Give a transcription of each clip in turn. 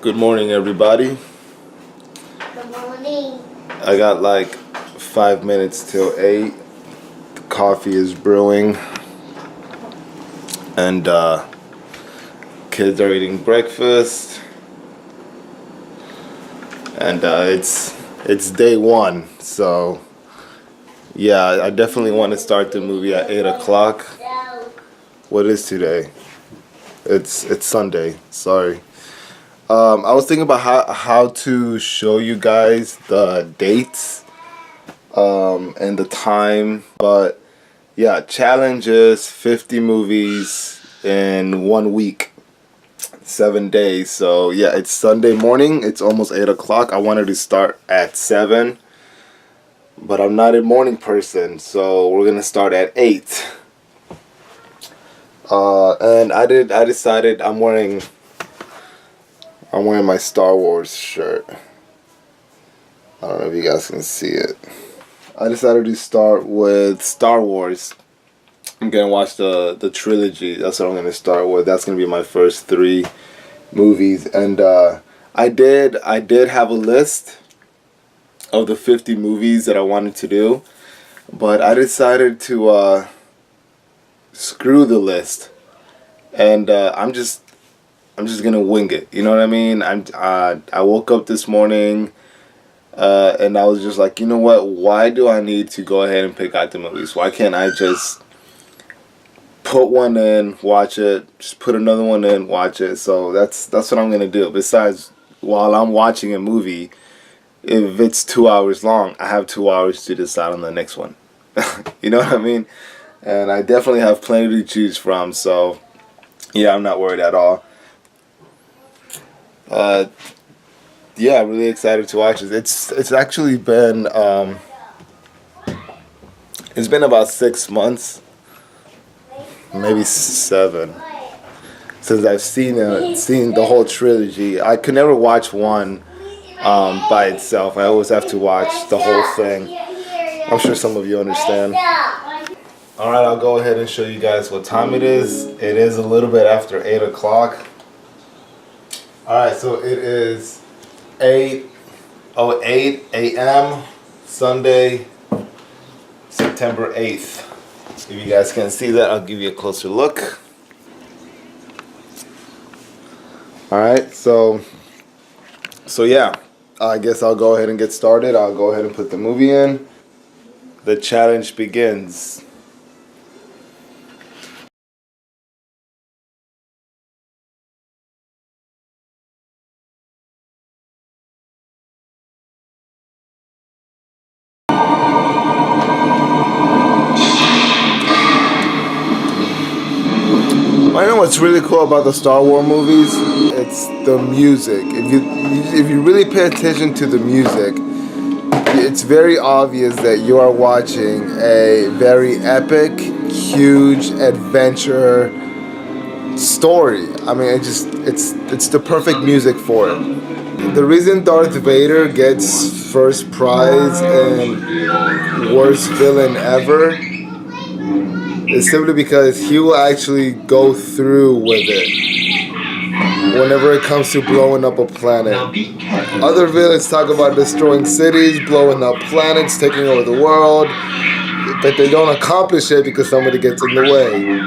Good morning, everybody. Good morning. I got like 5 minutes till 8. The coffee is brewing. And kids are eating breakfast. And it's day 1. So yeah, I definitely want to start the movie at 8 o'clock. What is today? It's Sunday. Sorry. I was thinking about how to show you guys the dates and the time, but yeah, challenge is 50 movies in 1 week, 7 days. So yeah, it's Sunday morning. It's almost 8 o'clock. I wanted to start at 7, but I'm not a morning person, so we're gonna start at 8. And I decided I'm wearing my Star Wars shirt. I don't know if you guys can see it. I decided to start with Star Wars. I'm gonna watch the trilogy. That's what I'm gonna start with. That's gonna be my first 3 movies. And I did have a list of the 50 movies that I wanted to do, but I decided to screw the list, and I'm just gonna wing it. You know what I mean? I woke up this morning, and I was just like, you know what? Why do I need to go ahead and pick out the movies? Why can't I just put one in, watch it, just put another one in, watch it? So that's what I'm gonna do. Besides, while I'm watching a movie, if it's 2 hours long, I have 2 hours to decide on the next one. You know what I mean? And I definitely have plenty to choose from. So yeah, I'm not worried at all. Yeah, I'm really excited to watch it. It's actually been it's been about 6 months, maybe 7, since I've seen the whole trilogy. I could never watch one by itself. I always have to watch the whole thing. I'm sure some of you understand. All right, I'll go ahead and show you guys what time it is. It is a little bit after 8 o'clock. Alright, so it is 8:08 a.m. Sunday, September 8th. If you guys can see that, I'll give you a closer look. Alright, so yeah, I guess I'll go ahead and get started. I'll go ahead and put the movie in. The challenge begins. I know what's really cool about the Star Wars movies. It's the music. If you really pay attention to the music, it's very obvious that you are watching a very epic, huge adventure story. I mean, it's the perfect music for it. The reason Darth Vader gets first prize and worst villain ever is simply because he will actually go through with it whenever it comes to blowing up a planet. Other villains talk about destroying cities, blowing up planets, taking over the world, but they don't accomplish it because somebody gets in the way.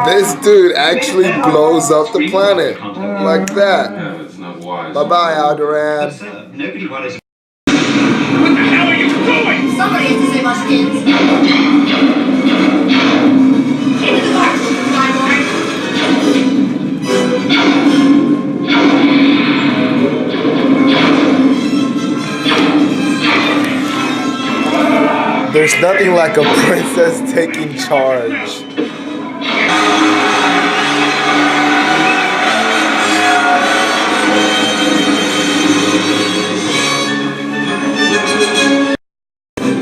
This dude actually blows up the planet like that. Bye-bye, Alderaan. What the hell are you doing? Somebody has to save us kids. Into the car, my boy. There's nothing like a princess taking charge.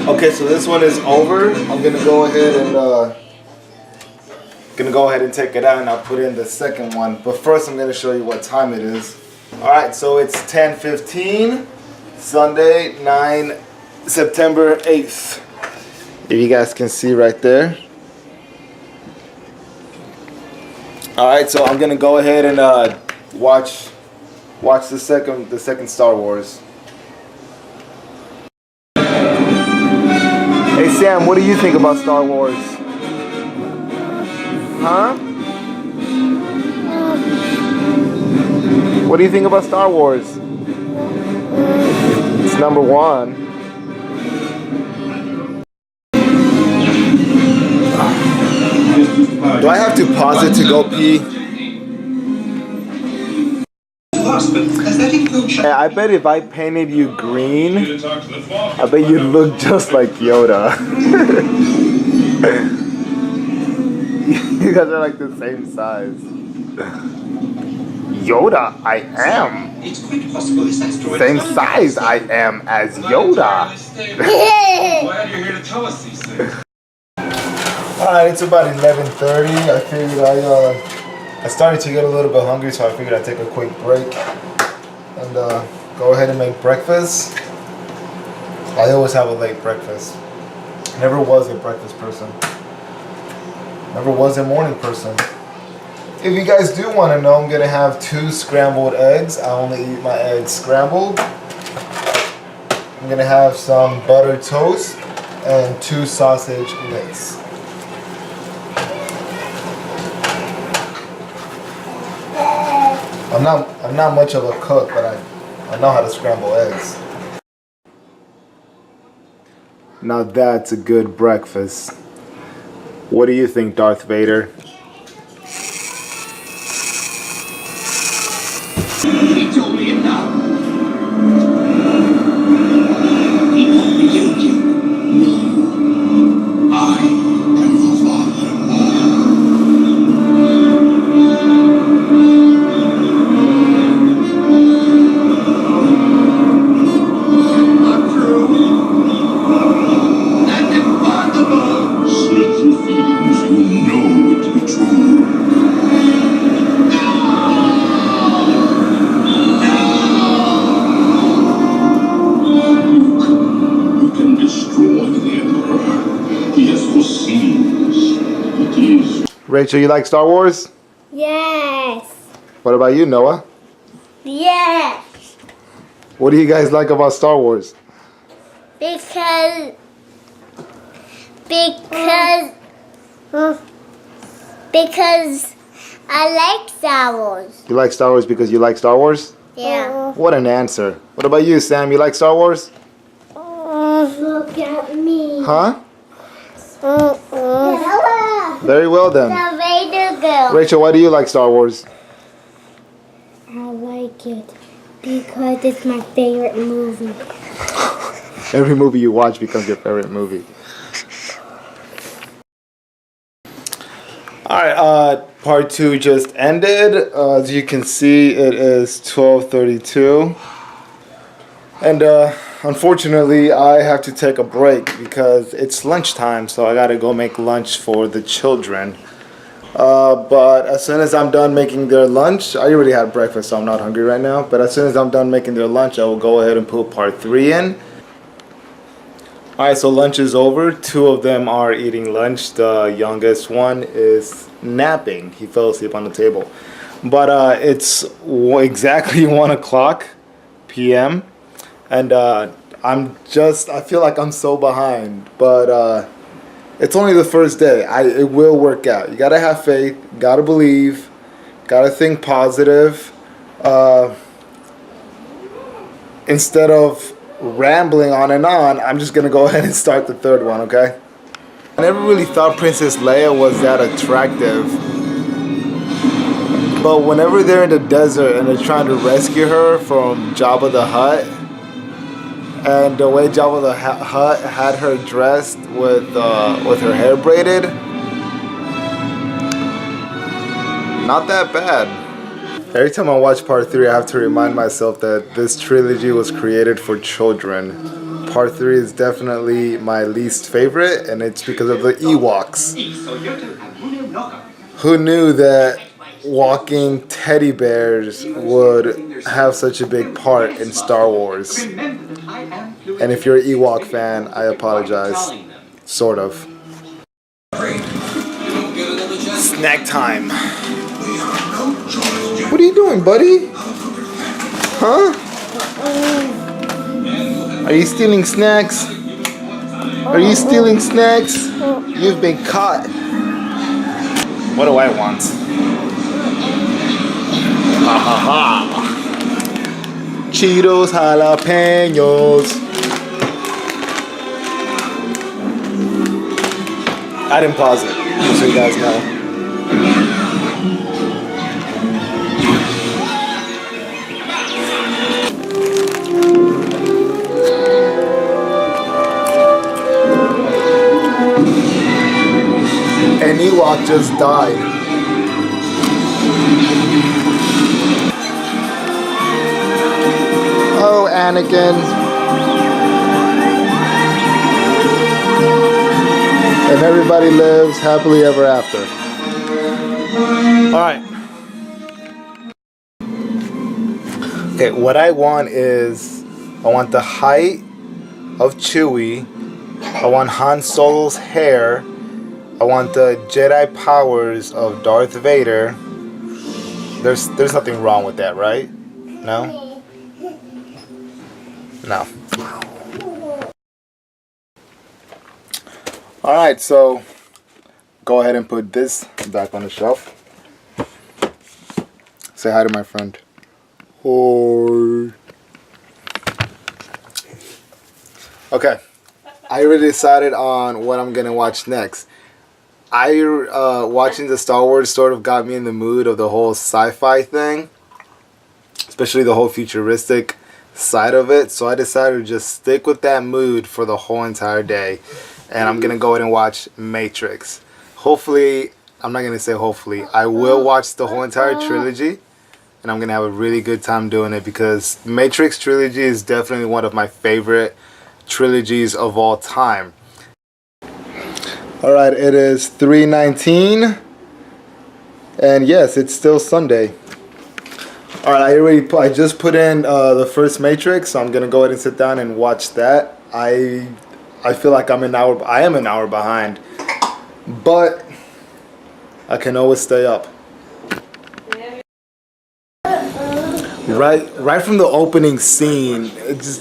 Okay, so this one is over. I'm gonna go ahead and take it out, and I'll put in the second one. But first, I'm gonna show you what time it is. All right, so it's 10:15, Sunday, September 8th. If you guys can see right there. All right, so I'm gonna go ahead and watch watch the second Star Wars. Hey Sam, what do you think about Star Wars? Huh? What do you think about Star Wars? It's number 1. Do I have to pause it to go pee? Hey, I bet if I painted you green, I bet you'd look just like Yoda. You guys are like the same size. Yoda, I am. It's quite possible this asteroid Same size I am as Yoda. Glad you're here to tell us these things. Alright, it's about 11:30. I figured I started to get a little bit hungry, so I figured I'd take a quick break and go ahead and make breakfast. I always have a late breakfast. Never was a breakfast person. Never was a morning person. If you guys do want to know, I'm going to have 2 scrambled eggs. I only eat my eggs scrambled. I'm going to have some buttered toast and 2 sausage links. I'm not much of a cook, but I know how to scramble eggs. Now that's a good breakfast. What do you think, Darth Vader? It's only enough. He only killed you. No. I am your father. Not true. Not impossible. Search your feelings. You know it to be true. Rachel, you like Star Wars? Yes. What about you, Noah? Yes. What do you guys like about Star Wars? Because I like Star Wars. You like Star Wars because you like Star Wars? Yeah. What an answer. What about you, Sam? You like Star Wars? Look at me. Huh? Bella. Very well then. The Vader girl. Rachel, why do you like Star Wars? I like it because it's my favorite movie. Every movie you watch becomes your favorite movie. Alright, part 2 just ended. As you can see, it is 12:32. And unfortunately, I have to take a break because it's lunchtime, so I gotta go make lunch for the children. But as soon as I'm done making their lunch, I already had breakfast, so I'm not hungry right now. But as soon as I'm done making their lunch, I will go ahead and put part 3 in. Alright, so lunch is over. 2 of them are eating lunch. The youngest one is napping. He fell asleep on the table. But it's exactly 1 o'clock p.m. And I feel like I'm so behind. But it's only the first day. It will work out. You gotta have faith. Gotta believe. Gotta think positive. Instead of rambling on and on, I'm just gonna go ahead and start the 3rd one, okay? I never really thought Princess Leia was that attractive. But whenever they're in the desert and they're trying to rescue her from Jabba the Hutt, and the way Jabba the Hutt had her dressed with her hair braided, not that bad. Every time I watch part 3, I have to remind myself that this trilogy was created for children. Part 3 is definitely my least favorite, and it's because of the Ewoks. Who knew that walking teddy bears would have such a big part in Star Wars? And if you're an Ewok fan, I apologize. Sort of. Snack time. What are you doing, buddy? Huh? Are you stealing snacks? Are you stealing snacks? You've been caught. What do I want? Ha ha ha. Cheetos jalapenos. I didn't pause it, just so you guys know. And Ewok just died. Oh, Anakin. And everybody lives happily ever after. Alright. Okay, what I want is, I want the height of Chewie. I want Han Solo's hair. I want the Jedi powers of Darth Vader. There's nothing wrong with that, right? No? No. Alright, so go ahead and put this back on the shelf. Say hi to my friend. Hi. Okay. I already decided on what I'm going to watch next. Watching the Star Wars sort of got me in the mood of the whole sci-fi thing. Especially the whole futuristic side of it. So I decided to just stick with that mood for the whole entire day. And I'm going to go ahead and watch Matrix. Hopefully, I'm not going to say hopefully, I will watch the whole entire trilogy. And I'm going to have a really good time doing it because Matrix trilogy is definitely one of my favorite trilogies of all time. Alright, it is 3:19. And yes, it's still Sunday. Alright, I just put in the first Matrix, so I'm going to go ahead and sit down and watch that. I feel like I am an hour behind, but I can always stay up. Right from the opening scene,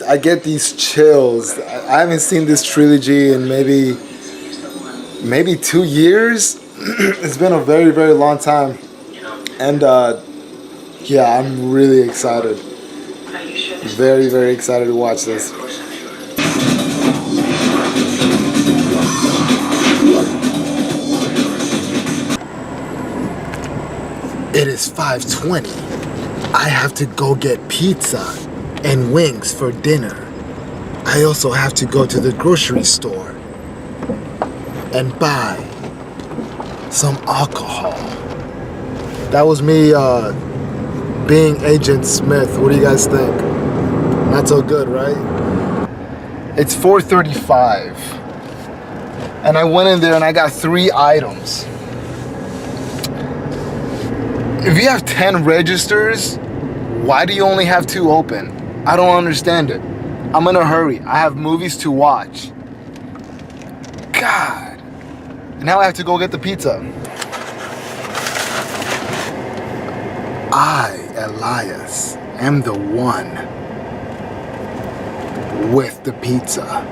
I get these chills. I haven't seen this trilogy in maybe 2 years. It's been a very, very long time, and yeah, I'm really excited. Very, very excited to watch this. It is 5:20. I have to go get pizza and wings for dinner. I also have to go to the grocery store and buy some alcohol. That was me being Agent Smith. What do you guys think? Not so good, right? It's 4:35. And I went in there and I got 3 items. If you have 10 registers, why do you only have 2 open? I don't understand it. I'm in a hurry. I have movies to watch. God. Now I have to go get the pizza. I, Elias, am the one with the pizza.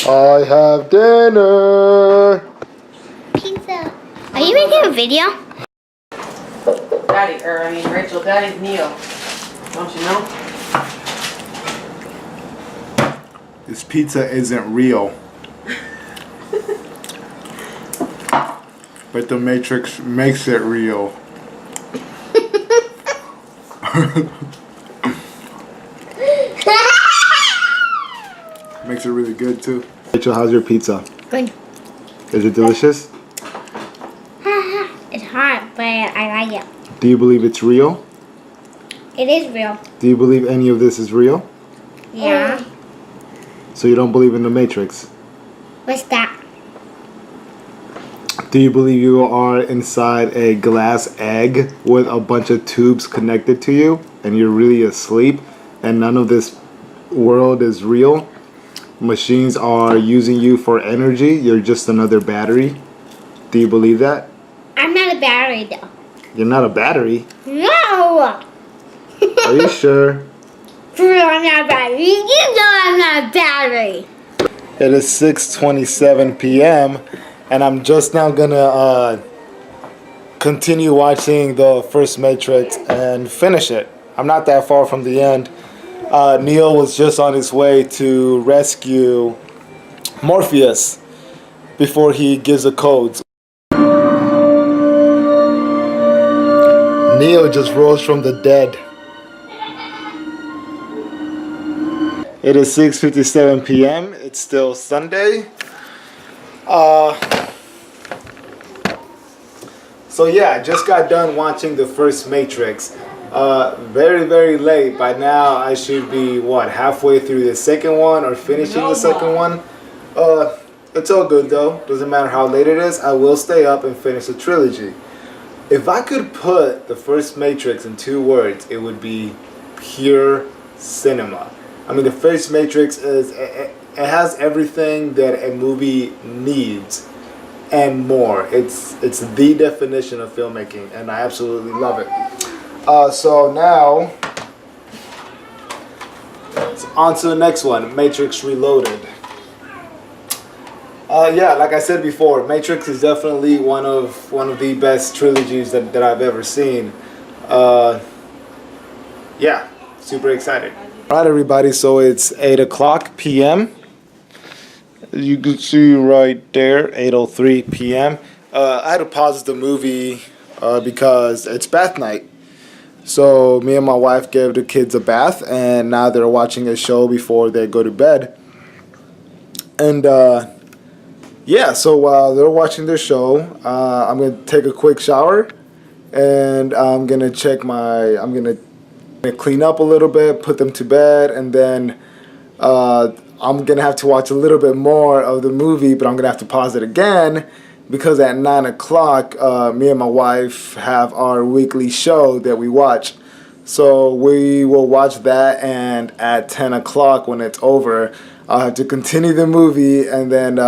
I have dinner. Pizza. Are you making a video? Rachel, Daddy's Neil. Don't you know? This pizza isn't real. But the Matrix makes it real. Makes it really good too. Rachel, how's your pizza? Good. Is it delicious? It's hot, but I like it. Do you believe it's real? It is real. Do you believe any of this is real? Yeah. So you don't believe in the Matrix? What's that? Do you believe you are inside a glass egg with a bunch of tubes connected to you and you're really asleep and none of this world is real? Machines are using you for energy. You're just another battery. Do you believe that? I'm not a battery though. You're not a battery? No! Are you sure? For real, I'm not a battery. You know I'm not a battery. It is 6:27 p.m. and I'm just now gonna continue watching the first Matrix and finish it. I'm not that far from the end. Neo was just on his way to rescue Morpheus before he gives the codes. Neo just rose from the dead. It is 6:57 p.m. It's still Sunday. So yeah, I just got done watching the first Matrix. Very, very late. By now, I should be, halfway through the second one or finishing the second one. It's all good though. Doesn't matter how late it is. I will stay up and finish the trilogy. If I could put the first Matrix in 2 words, it would be pure cinema. I mean, the first Matrix it has everything that a movie needs and more. It's the definition of filmmaking, and I absolutely love it. So now, on to the next one, Matrix Reloaded. Yeah, like I said before, Matrix is definitely one of the best trilogies that I've ever seen. Yeah, super excited. All right, everybody. So it's 8:00 p.m. You can see right there, 8:03 p.m. I had to pause the movie because it's bath night. So me and my wife gave the kids a bath, and now they're watching a show before they go to bed. And yeah, so while they're watching their show, I'm gonna take a quick shower, and I'm gonna clean up a little bit, put them to bed, and then I'm gonna have to watch a little bit more of the movie, but I'm gonna have to pause it again because at 9:00, me and my wife have our weekly show that we watch. So we will watch that, and at 10:00 when it's over, I'll have to continue the movie and then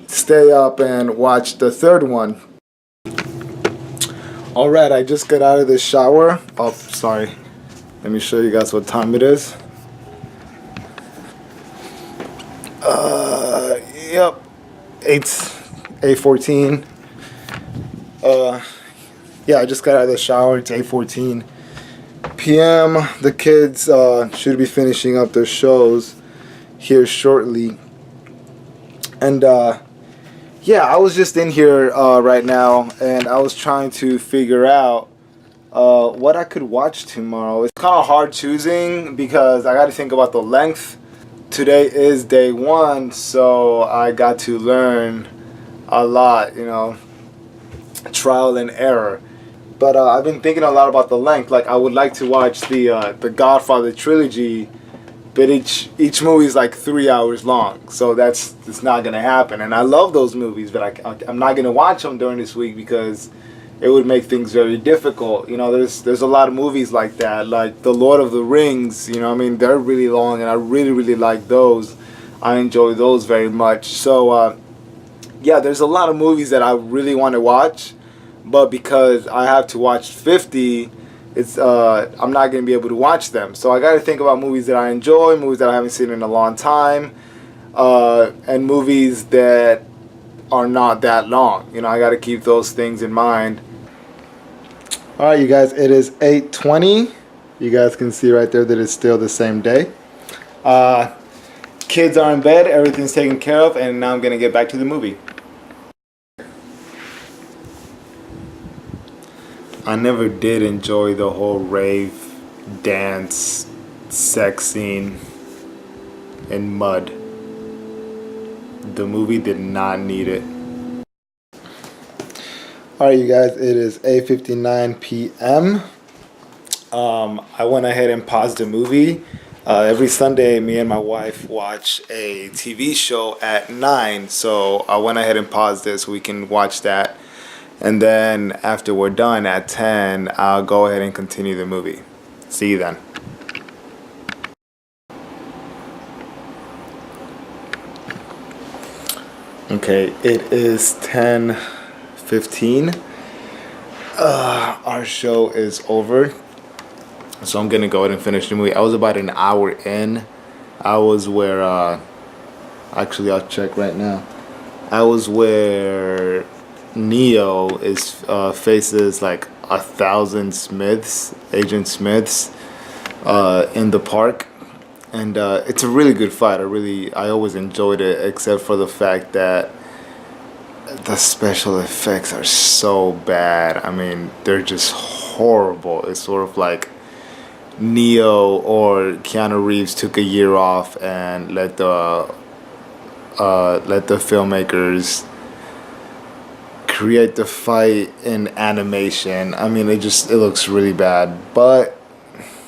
stay up and watch the third one. Alright, I just got out of the shower. Oh, sorry. Let me show you guys what time it is. Yep. 8:14. Yeah, I just got out of the shower. It's 8:14 p.m. The kids should be finishing up their shows here shortly. And yeah, I was just in here right now, and I was trying to figure out what I could watch tomorrow. It's kind of hard choosing because I got to think about the length. Today is day 1, so I got to learn a lot, trial and error. But I've been thinking a lot about the length. Like, I would like to watch the Godfather trilogy, but each movie is like 3 hours long, so it's not gonna happen. And I love those movies, but I'm not gonna watch them during this week because it would make things very difficult. There's a lot of movies like that, like The Lord of the Rings. They're really long, and I really like those. I enjoy those very much. So yeah, there's a lot of movies that I really want to watch, but because I have to watch 50, I'm not going to be able to watch them. So I got to think about movies that I enjoy, movies that I haven't seen in a long time, and movies that are not that long. I got to keep those things in mind. All right, you guys, it is 8:20. You guys can see right there that it's still the same day. Kids are in bed, everything's taken care of, and now I'm going to get back to the movie. I never did enjoy the whole rave, dance, sex scene in mud. The movie did not need it. Alright, you guys, it is 8:59 p.m. I went ahead and paused the movie Every Sunday, me and my wife watch a TV show at 9. So I went ahead and paused this so we can watch that. And then after we're done at 10, I'll go ahead and continue the movie. See you then. Okay, it is 10:15. Our show is over. So I'm gonna go ahead and finish the movie. I was about an hour in. I was where actually I'll check right now. I was where Neo is faces like 1,000 Smiths, Agent Smiths, in the park, and it's a really good fight. I always enjoyed it, except for the fact that the special effects are so bad. I mean, they're just horrible. It's sort of like Neo or Keanu Reeves took a year off and let the filmmakers create the fight in animation. I mean, it looks really bad, but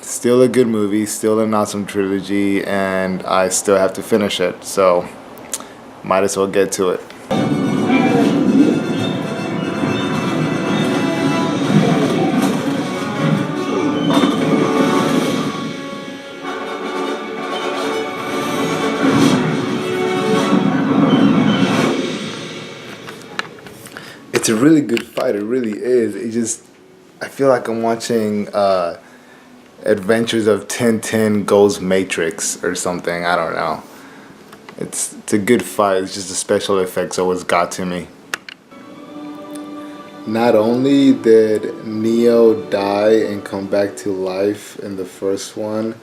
still a good movie, still an awesome trilogy, and I still have to finish it, so might as well get to it. It's a really good fight. It really is. I feel like I'm watching Adventures of Tintin Goes Matrix or something. I don't know. It's a good fight. It's just the special effects always got to me. Not only did Neo die and come back to life in the first one,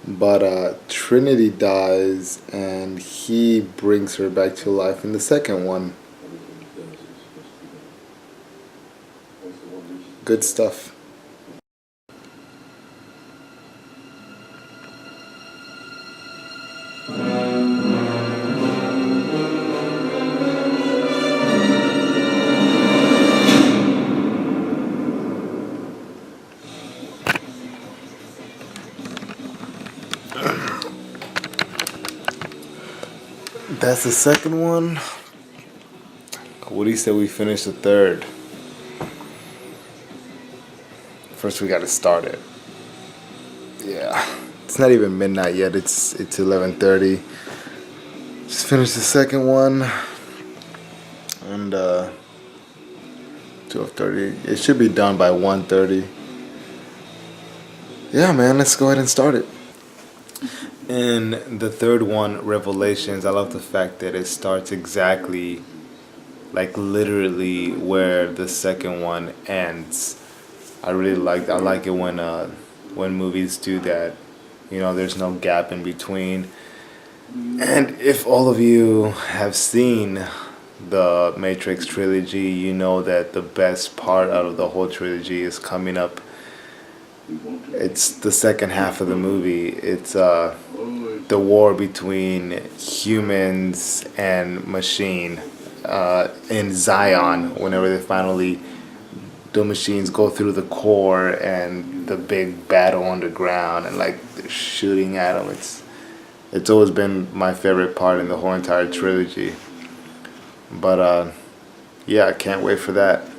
but Trinity dies and he brings her back to life in the second one. Good stuff. That's the second one. What do you say we finish the third? First we gotta start it. Yeah. It's not even midnight yet. It's 11:30. Just finished the second one. And 12:30. It should be done by 1:30. Yeah, man, let's go ahead and start it. In the third one, Revelations, I love the fact that it starts exactly, like literally where the second one ends. I like it when movies do that. You know, there's no gap in between. And if all of you have seen the Matrix trilogy, you know that the best part out of the whole trilogy is coming up. It's the second half of the movie. It's the war between humans and machine in Zion. Whenever the machines go through the core and the big battle underground and like they're shooting at them. It's always been my favorite part in the whole entire trilogy. But yeah, I can't wait for that.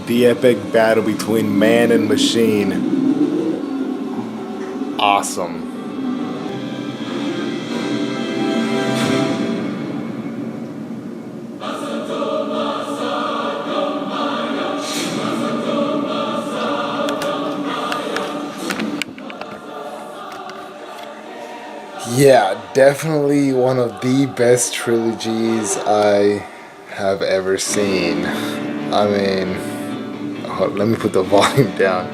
The epic battle between man and machine. Awesome. Yeah, definitely one of the best trilogies I have ever seen. I mean, let me put the volume down.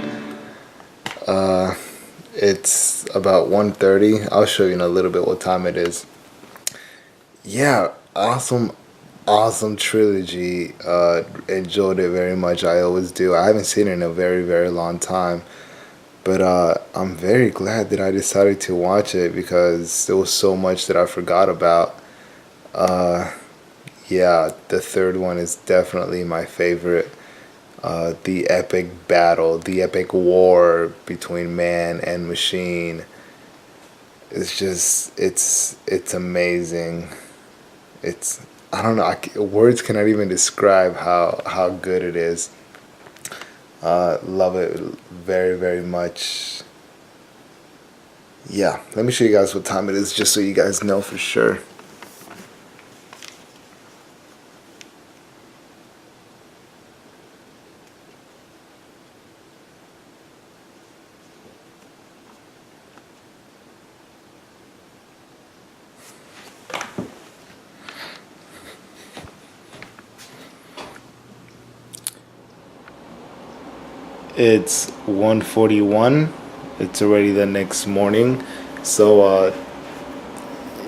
It's about 1:30. I'll show you in a little bit what time it is. Yeah, awesome trilogy. Enjoyed it very much. I always do. I haven't seen it in a very, very long time. But I'm very glad that I decided to watch it because there was so much that I forgot about. Yeah, the third one is definitely my favorite. The epic battle, the epic war between man and machine. It's amazing. It's I don't know. Words cannot even describe how good it is. Love it very very much. Yeah, let me show you guys what time it is, just so you guys know for sure. It's 1:41. It's already the next morning. So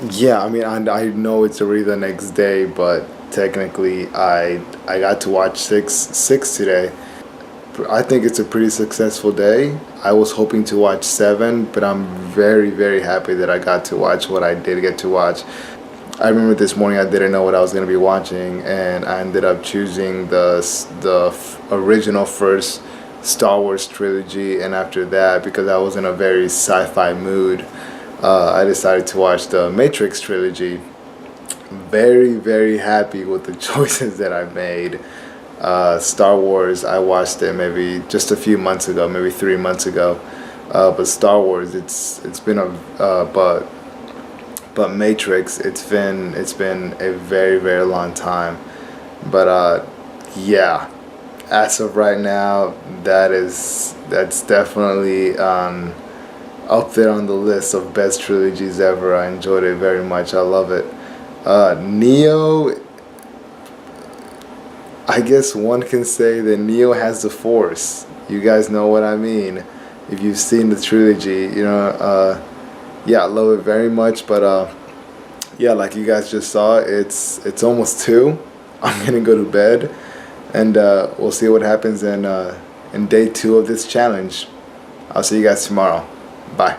yeah, I mean I know it's already the next day, but technically I got to watch six today. I think it's a pretty successful day. I was hoping to watch 7, but I'm very very happy that I got to watch what I did get to watch. I remember this morning I didn't know what I was going to be watching, and I ended up choosing the original first Star Wars trilogy, and after that, because I was in a very sci-fi mood, I decided to watch the Matrix trilogy. Very very happy with the choices that I made. Star Wars, I watched it maybe just a few months ago, maybe 3 months ago. But Star Wars, it's been a but Matrix, it's been a very very long time. But yeah, as of right now, that's definitely up there on the list of best trilogies ever. I enjoyed it very much. I love it. Neo, I guess one can say that Neo has the Force. You guys know what I mean. If you've seen the trilogy, yeah, I love it very much. But yeah, like you guys just saw, it's almost 2. I'm gonna go to bed, and we'll see what happens in day 2 of this challenge. I'll see you guys tomorrow. Bye.